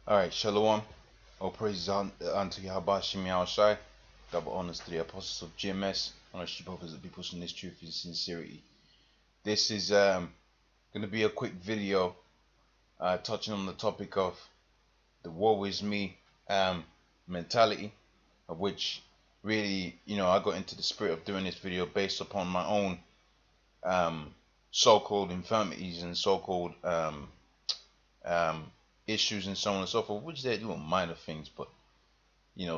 Alright, Shalom. All praises unto Yahweh Shemi Shai. Double honors to the apostles of GMS. Honor you brothers that be pushing this truth in sincerity. This is going to be a quick video touching on the topic of the woe is me mentality, of which really, I got into the spirit of doing this video based upon my own so-called infirmities and so-called um, issues and so on and so forth, which they're little minor things, but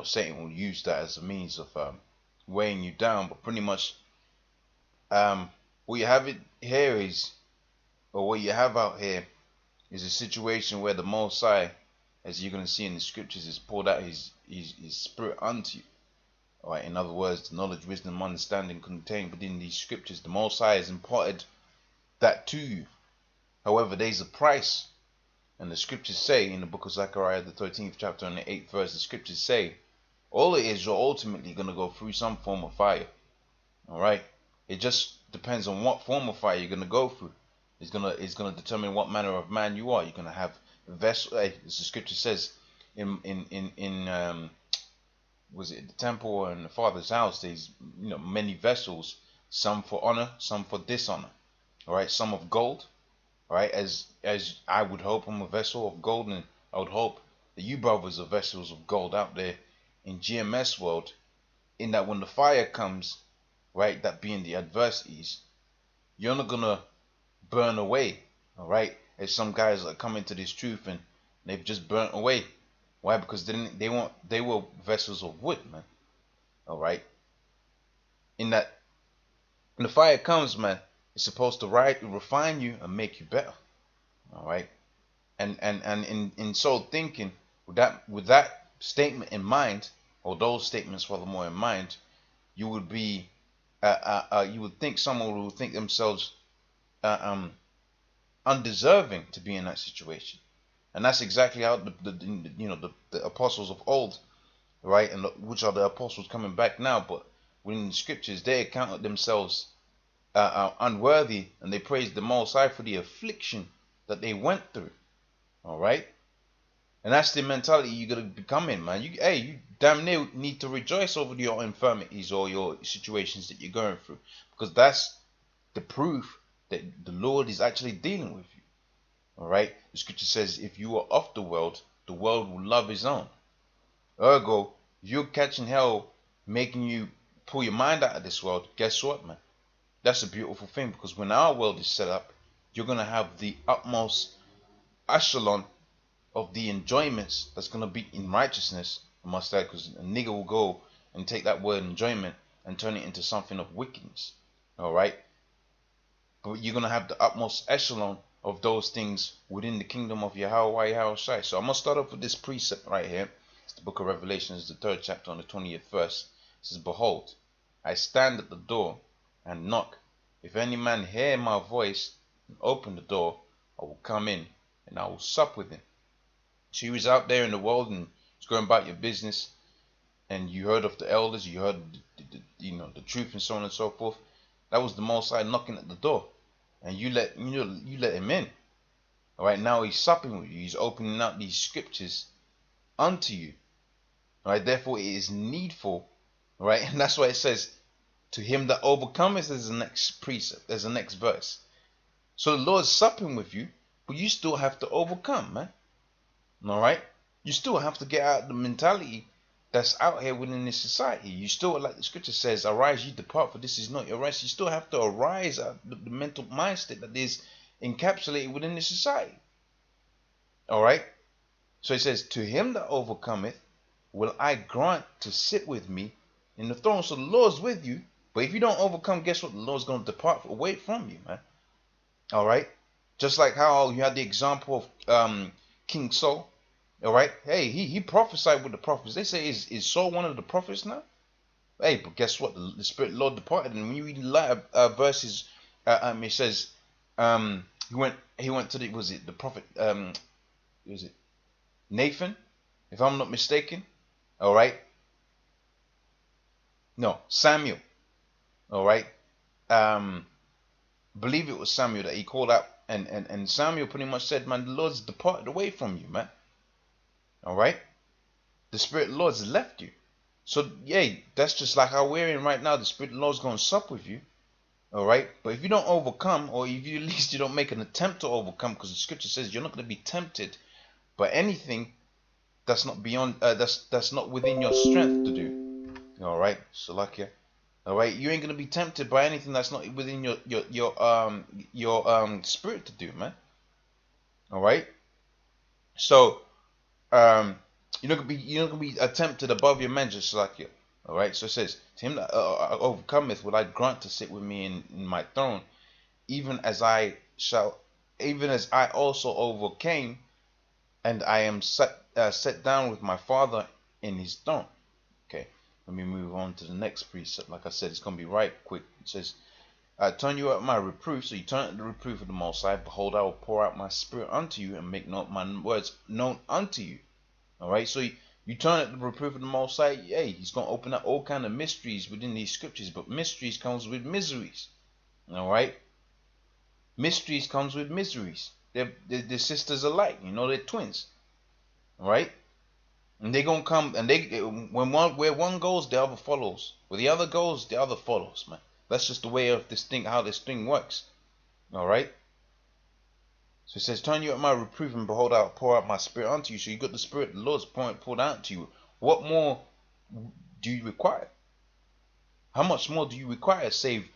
Satan will use that as a means of weighing you down. But pretty much, what you have it here is, or what you have out here, is a situation where the Most High, as you're going to see in the scriptures, is poured out his spirit unto you. All right. In other words, the knowledge, wisdom, understanding contained within these scriptures, the Most High has imparted that to you. However, there's a price. And the scriptures say in the book of Zechariah, the 13th chapter and the 8th verse, the scriptures say, all it is, you're ultimately going to go through some form of fire. All right. It just depends on what form of fire you're going to go through. It's gonna determine what manner of man you are. You're going to have a vessel, as the scripture says in was it the temple and the Father's house, there's many vessels, some for honor, some for dishonor. All right. Some of gold. All right, as I would hope I'm a vessel of gold, and I would hope that you brothers are vessels of gold out there in GMS world, in that when the fire comes, right, that being the adversities, you're not gonna burn away. All right, as some guys that come into this truth and they've just burnt away. Why? Because they were vessels of wood, man. All right, in that when the fire comes, man, it's supposed to refine you and make you better. All right. And in so thinking, with that statement in mind, or those statements furthermore in mind, you would be you would think someone would think themselves undeserving to be in that situation. And that's exactly how the apostles of old, right, and which are the apostles coming back now, but within the scriptures they accounted themselves unworthy, and they praised the Most High for the affliction that they went through. All right. And that's the mentality you gotta become in, man. You damn near need to rejoice over your infirmities or your situations that you're going through, because that's the proof that the Lord is actually dealing with you. All right. The scripture says, if you are of the world will love His own. Ergo, if you're catching hell, making you pull your mind out of this world, guess what, man? That's a beautiful thing, because when our world is set up, you're gonna have the utmost echelon of the enjoyments that's going to be in righteousness, I must add, because a nigga will go and take that word enjoyment and turn it into something of wickedness. All right. But you're going to have the utmost echelon of those things within the kingdom of Yahweh Shai. So I'm going to start off with this precept right here. It's the book of Revelations, the 3rd chapter on the 20th verse. It says, behold, I stand at the door and knock. If any man hear my voice and open the door, I will come in and I will sup with him. So you was out there in the world and was going about your business, and you heard of the elders, you heard the truth and so on and so forth. That was the Most High knocking at the door, and you let him in. All right, now he's supping with you. He's opening up these scriptures unto you. All right, therefore it is needful. All right, and that's why it says, to him that overcometh, there's the next precept, there's the next verse. So the Lord's supping with you, but you still have to overcome, man. All right, you still have to get out the mentality that's out here within this society. You still, like the scripture says, arise ye depart, for this is not your rest. You still have to arise out the mental mindset that is encapsulated within this society. All right, so it says, to him that overcometh will I grant to sit with me in the throne. So the Lord's with you, but if you don't overcome, guess what? The Lord's going to depart away from you, man. All right, just like how you had the example of King Saul. All right, hey, he prophesied with the prophets. They say, is Saul one of the prophets now? Hey, but guess what? The Spirit of the Lord departed, and when you read the latter verses, it says, he went to the prophet, was it Nathan, if I'm not mistaken? All right, no, Samuel. All right, believe it was Samuel that he called out, and Samuel pretty much said, man, the Lord's departed away from you, man. All right. The Spirit of the Lord has left you. So, yeah, that's just like how we're in right now. The Spirit of the Lord is going to sup with you. All right. But if you don't overcome, or if you at least you don't make an attempt to overcome, because the scripture says you're not going to be tempted by anything that's not beyond, that's not within your strength to do. All right. So, like, yeah. All right. You ain't going to be tempted by anything that's not within your spirit to do, man. All right. So, you're not gonna be tempted above your measure, just like you. All right. So it says, to him that overcometh, will I grant to sit with me in my throne, even as I also overcame, and I am set down with my Father in His throne. Okay. Let me move on to the next precept. Like I said, it's gonna be right quick. It says, I turn you at my reproof, so you turn at the reproof of the Most High. Behold, I will pour out my spirit unto you, and make not my words known unto you. All right, so you turn at the reproof of the Most High. Hey, He's gonna open up all kind of mysteries within these scriptures, but mysteries comes with miseries. All right, mysteries comes with miseries. They're sisters alike. You know, they're twins. All right, and they're gonna come, and where one goes, the other follows. Where the other goes, the other follows, man. That's just the way of this thing, how this thing works. All right. So it says, turn you at my reproof, and behold, I'll pour out my spirit unto you. So you got the Spirit of the Lord's poured out to you. What more do you require? How much more do you require? Save,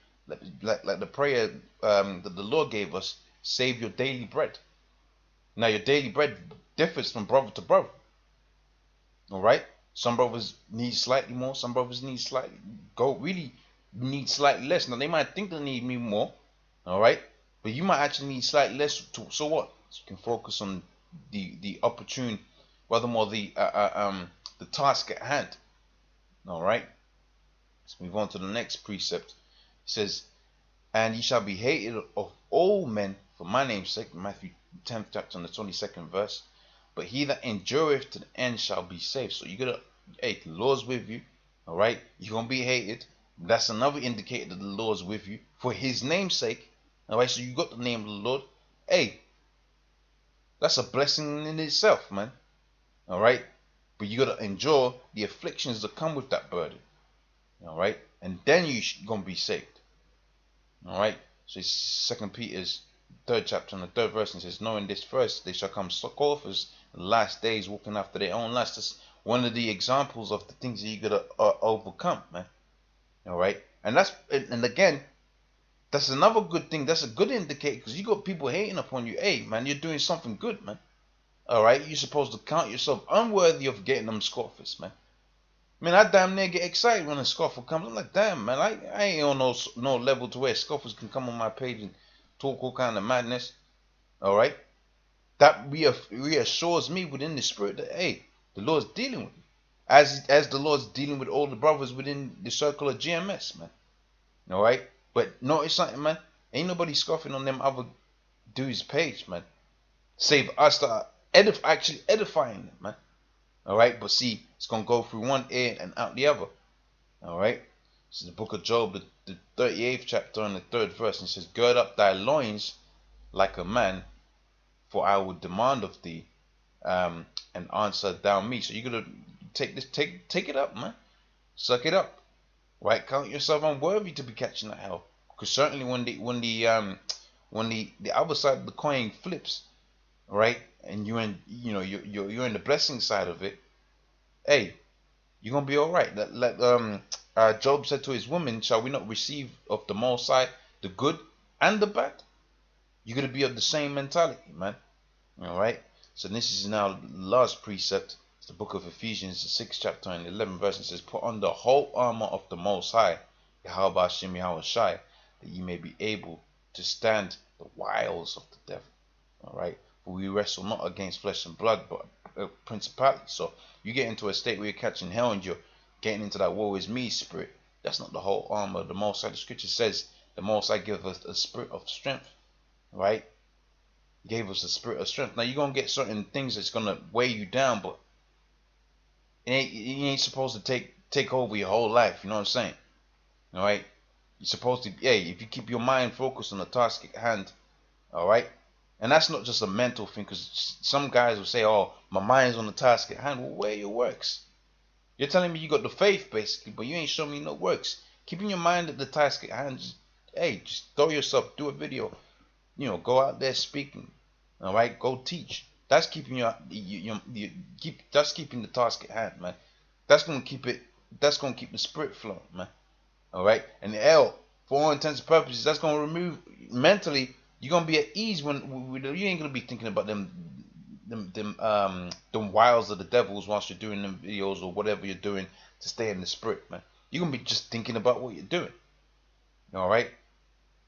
like the prayer that the Lord gave us, save your daily bread. Now your daily bread differs from brother to brother. All right. Some brothers need slightly more. Some brothers need slightly less. Now they might think they need me more. All right. But you might actually need slightly less. So what? So you can focus on the opportune, rather more the task at hand. All right. Let's move on to the next precept. It says, "And ye shall be hated of all men for my name's sake." Matthew 10th chapter and the 22nd verse. "But he that endureth to the end shall be saved." So you gotta, hey, the Lord's with you. All right. You're gonna be hated. That's another indicator that the Lord's with you for His name's sake. Alright, so you got the name of the Lord. Hey, that's a blessing in itself, man. Alright, but you got to endure the afflictions that come with that burden. Alright, and then you're going to be saved. Alright, so it's 2 Peter's 3rd chapter and the 3rd verse, and it says, "Knowing this first, they shall come scoffers in the last days, walking after their own lusts." That's one of the examples of the things that you got to overcome, man. Alright, and again, that's another good thing. That's a good indicator, because you got people hating upon you. Hey, man, you're doing something good, man. All right, you're supposed to count yourself unworthy of getting them scoffers, man. Man, I damn near get excited when a scoffer comes. I'm like, damn, man, I ain't on no level to where scoffers can come on my page and talk all kind of madness. All right, that reassures me within the spirit that, hey, the Lord's dealing with me, as the Lord's dealing with all the brothers within the circle of GMS, man. All right. But notice something, man. Ain't nobody scoffing on them other dudes' page, man. Save us that are actually edifying them, man. Alright, but see, it's going to go through one ear and out the other. Alright. This is the book of Job, the 38th chapter and the 3rd verse. And it says, "Gird up thy loins like a man, for I will demand of thee, and answer thou me." So you're going to take it up, man. Suck it up. Right, count yourself unworthy to be catching that hell, because certainly when the other side of the coin flips, right, and you're in the blessing side of it, hey, you're gonna be all right. Job said to his woman, "Shall we not receive of the Most High the good and the bad?" You're gonna be of the same mentality, man. All right. So this is now the last precept. The book of Ephesians, the 6th chapter and 11th verse, it says, "Put on the whole armor of the Most High, Yahweh Hashem Yahweh Shai, that ye may be able to stand the wiles of the devil." All right, for we wrestle not against flesh and blood, but principality. So you get into a state where you're catching hell and you're getting into that woe is me spirit. That's not the whole armor of the Most High. The scripture says the Most High gives us a spirit of strength, right? He gave us a spirit of strength. Now you're gonna get certain things that's gonna weigh you down, but you ain't supposed to take over your whole life. You know what I'm saying? All right. You're supposed to, if you keep your mind focused on the task at hand, all right, And that's not just a mental thing, because some guys will say, oh, my mind's on the task at hand. Well, where are your works? You're telling me you got the faith, basically, but you ain't showing me no works. Keeping your mind at the task at hand, hey, just throw yourself, do a video, go out there speaking, all right, go teach. That's keeping that's keeping the task at hand, man. That's gonna keep the spirit flowing, man. All right, and the L, for all intents and purposes, that's gonna remove mentally. You're gonna be at ease when you ain't gonna be thinking about them wiles of the devils whilst you're doing them videos or whatever you're doing to stay in the spirit, man. You're gonna be just thinking about what you're doing. All right.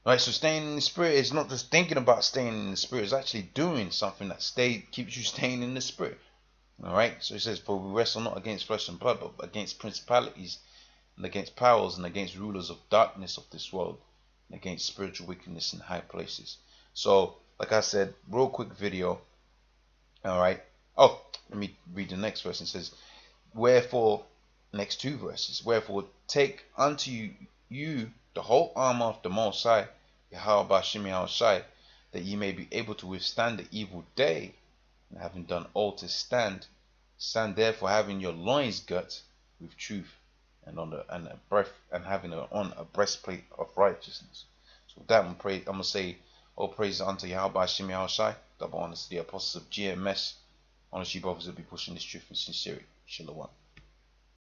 Right, so staying in the spirit is not just thinking about staying in the spirit, it's actually doing something that keeps you staying in the spirit. Alright, so it says, for we wrestle not against flesh and blood, but against principalities, and against powers, and against rulers of darkness of this world, and against spiritual wickedness in high places. So, like I said, real quick video. Alright. Oh, let me read the next verse. It says, wherefore, next two verses, wherefore take unto you the whole armor of the Most High, Yahweh Shemi Shai, that ye may be able to withstand the evil day, and having done all to stand, stand therefore having your loins girt with truth, and having on a breastplate of righteousness. So with that, I'm gonna say all praise unto Yahweh Shemi Shai, double honors to the apostles of GMS. Honestly, brothers will be pushing this truth in sincerity. Shalom.